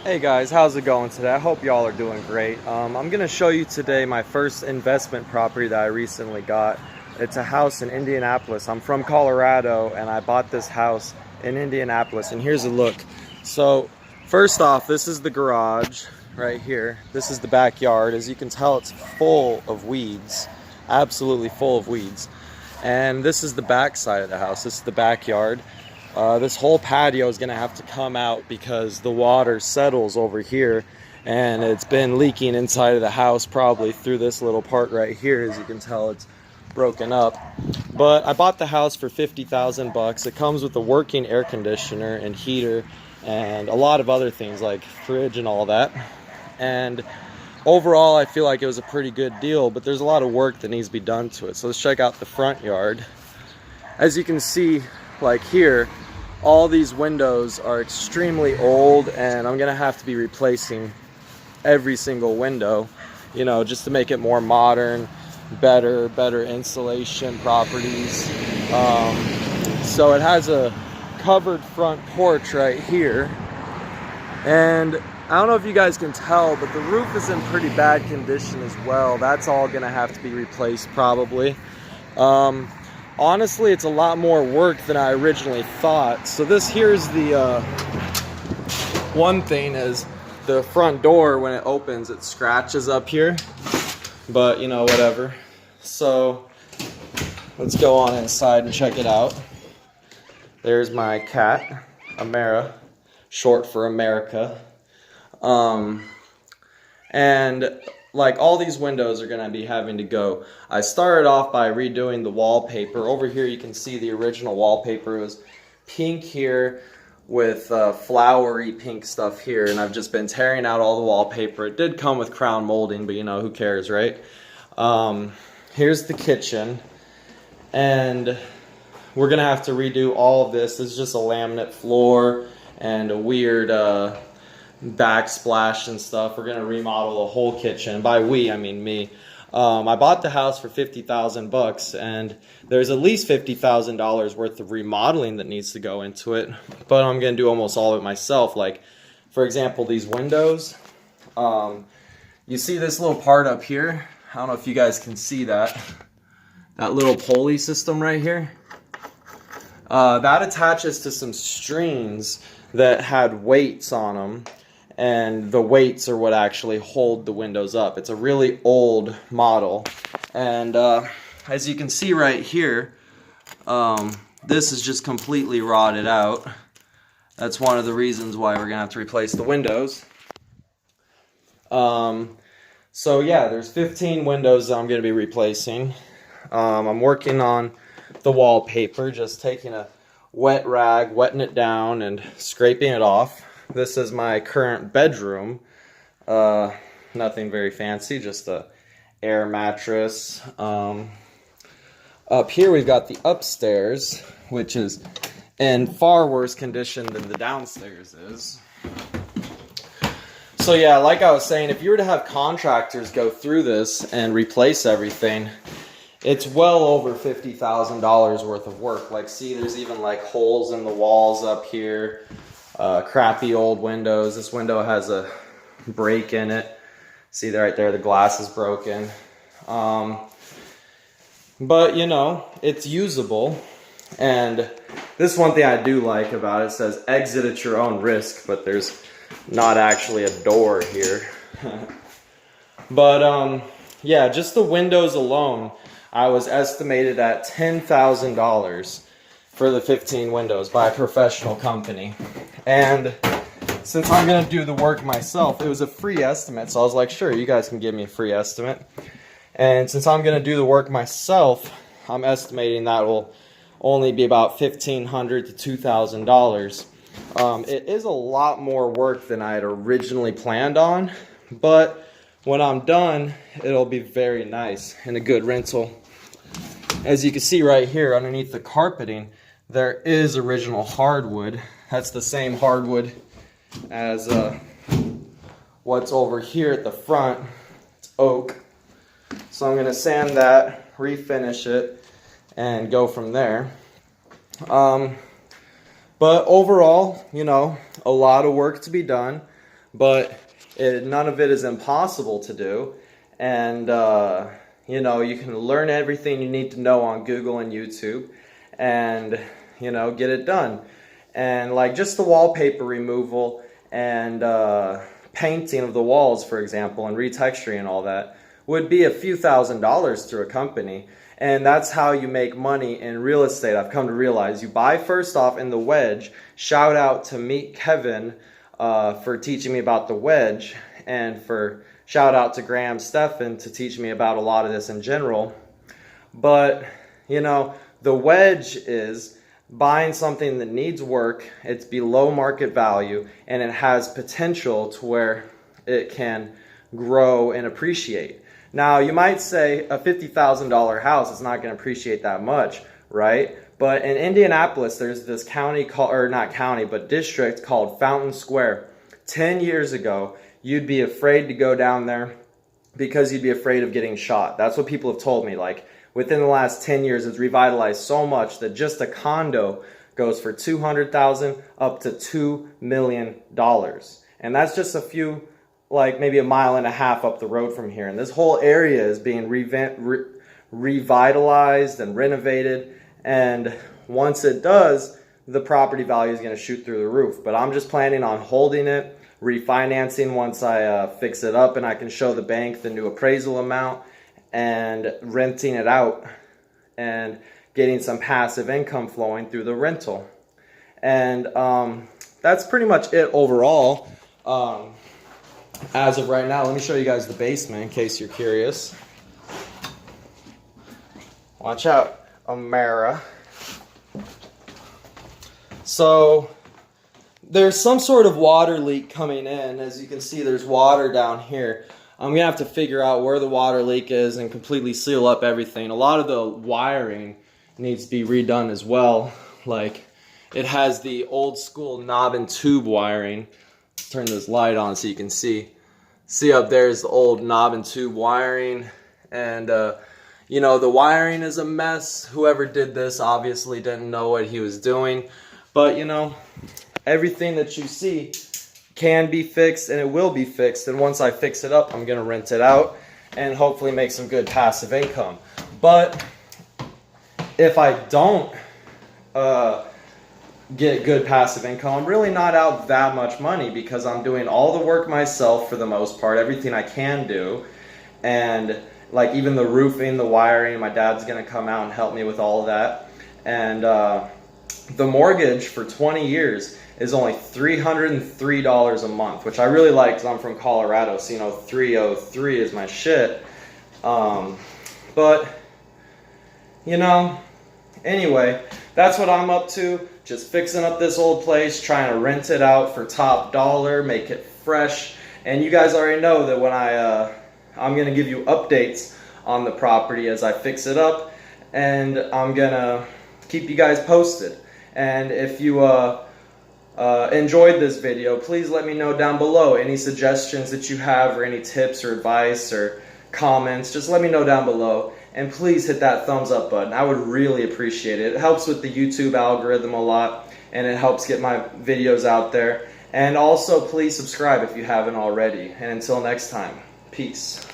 Hey guys, how's it going today? I hope y'all are doing great. I'm going to show you today my first investment property that I recently got. It's a house in Indianapolis. I'm from Colorado and I bought this house in Indianapolis, and here's a look. So first off, this is the garage right here. This is the backyard. As you can tell, it's full of weeds, absolutely full of weeds. And this is the back side of the house. This is the backyard. This whole patio is going to have to come out because the water settles over here, and it's been leaking inside of the house probably through this little part right here. As you can tell, it's broken up. But I bought the house for $50,000. It comes with a working air conditioner and heater and a lot of other things like fridge and all that. And overall, I feel like it was a pretty good deal, but there's a lot of work that needs to be done to it. So let's check out the front yard. As you can see, like here, all these windows are extremely old, and I'm gonna have to be replacing every single window, you know, just to make it more modern, better insulation properties. So it has a covered front porch right here, and I don't know if you guys can tell, but the roof is in pretty bad condition as well. That's all gonna have to be replaced probably. Honestly, it's a lot more work than I originally thought. So this here's the one thing is the front door, when it opens, it scratches up here, but you know, whatever. So let's go on inside and check it out. There's my cat, Amara, short for America. And like all these windows are gonna be having to go. I started off by redoing the wallpaper. Over here you can see the original wallpaper. It was pink here with flowery pink stuff here, and I've just been tearing out all the wallpaper. It did come with crown molding, but you know, who cares, right? Here's the kitchen, and we're gonna have to redo all of this. This is just a laminate floor and a weird backsplash and stuff. We're gonna remodel the whole kitchen. By we, I mean me. I bought the house for $50,000, and there's at least $50,000 worth of remodeling that needs to go into it, but I'm gonna do almost all of it myself. Like, for example, these windows. You see this little part up here? I don't know if you guys can see that little pulley system right here. That attaches to some strings that had weights on them, and the weights are what actually hold the windows up. It's a really old model, and as you can see right here, this is just completely rotted out. That's one of the reasons why we're gonna have to replace the windows. So yeah, there's 15 windows that I'm gonna be replacing. I'm working on the wallpaper, just taking a wet rag, wetting it down and scraping it off. This is my current bedroom. Nothing very fancy, just a air mattress. Up here we've got the upstairs, which is in far worse condition than the downstairs is. So yeah, like I was saying, if you were to have contractors go through this and replace everything, it's well over $50,000 worth of work. Like, see, there's even like holes in the walls up here. Crappy old windows. This window has a break in it. See right there, the glass is broken. But you know, it's usable. And this one thing I do like about it, says exit at your own risk, but there's not actually a door here. But yeah, just the windows alone, I was estimated at $10,000 for the 15 windows by a professional company. And since I'm gonna do the work myself, it was a free estimate, so I was like, sure, you guys can give me a free estimate. And since I'm gonna do the work myself, I'm estimating that will only be about $1,500 to $2,000. It is a lot more work than I had originally planned on, but when I'm done, it'll be very nice and a good rental. As you can see right here underneath the carpeting, there is original hardwood. That's the same hardwood as what's over here at the front. It's oak. So I'm gonna sand that, refinish it, and go from there. But overall, you know, a lot of work to be done. but none of it is impossible to do. And you know, you can learn everything you need to know on Google and YouTube, and you know, get it done. And like just the wallpaper removal and painting of the walls, for example, and retexturing and all that would be a few $1,000s through a company. And that's how you make money in real estate. I've come to realize you buy first off in the wedge. Shout out to Meet Kevin for teaching me about the wedge, and for shout out to Graham Stephan to teach me about a lot of this in general. But you know, the wedge is buying something that needs work, it's below market value, and it has potential to where it can grow and appreciate. Now, you might say a $50,000 house is not going to appreciate that much, right? But in Indianapolis, there's this county called, or not county, but district called Fountain Square. 10 years ago, you'd be afraid to go down there because you'd be afraid of getting shot. That's what people have told me. Like, within the last 10 years, it's revitalized so much that just a condo goes for $200,000 up to $2 million. And that's just a few, like maybe a mile and a half up the road from here. And this whole area is being revitalized and renovated. And once it does, the property value is going to shoot through the roof. But I'm just planning on holding it, refinancing once I fix it up and I can show the bank the new appraisal amount, and renting it out and getting some passive income flowing through the rental. And that's pretty much it overall. As of right now, let me show you guys the basement in case you're curious. Watch out, Amara. So there's some sort of water leak coming in. As you can see, there's water down here. I'm going to have to figure out where the water leak is and completely seal up everything. A lot of the wiring needs to be redone as well. Like, it has the old school knob and tube wiring. Let's turn this light on so you can see. See up there is the old knob and tube wiring. And, you know, the wiring is a mess. Whoever did this obviously didn't know what he was doing. But, you know, everything that you see can be fixed, and it will be fixed. And once I fix it up, I'm going to rent it out and hopefully make some good passive income. But if I don't get good passive income, I'm really not out that much money because I'm doing all the work myself for the most part, everything I can do. And like even the roofing, the wiring, my dad's going to come out and help me with all of that. And the mortgage for 20 years is only $303 a month, which I really like because I'm from Colorado, so you know 303 is my shit. But you know, anyway, that's what I'm up to. Just fixing up this old place, trying to rent it out for top dollar, make it fresh. And you guys already know that when I'm gonna give you updates on the property as I fix it up, and I'm gonna keep you guys posted. And if you enjoyed this video, please let me know down below any suggestions that you have, or any tips or advice or comments. Just let me know down below, and please hit that thumbs up button. I would really appreciate it. It helps with the YouTube algorithm a lot, and it helps get my videos out there. And also please subscribe if you haven't already. And until next time, peace.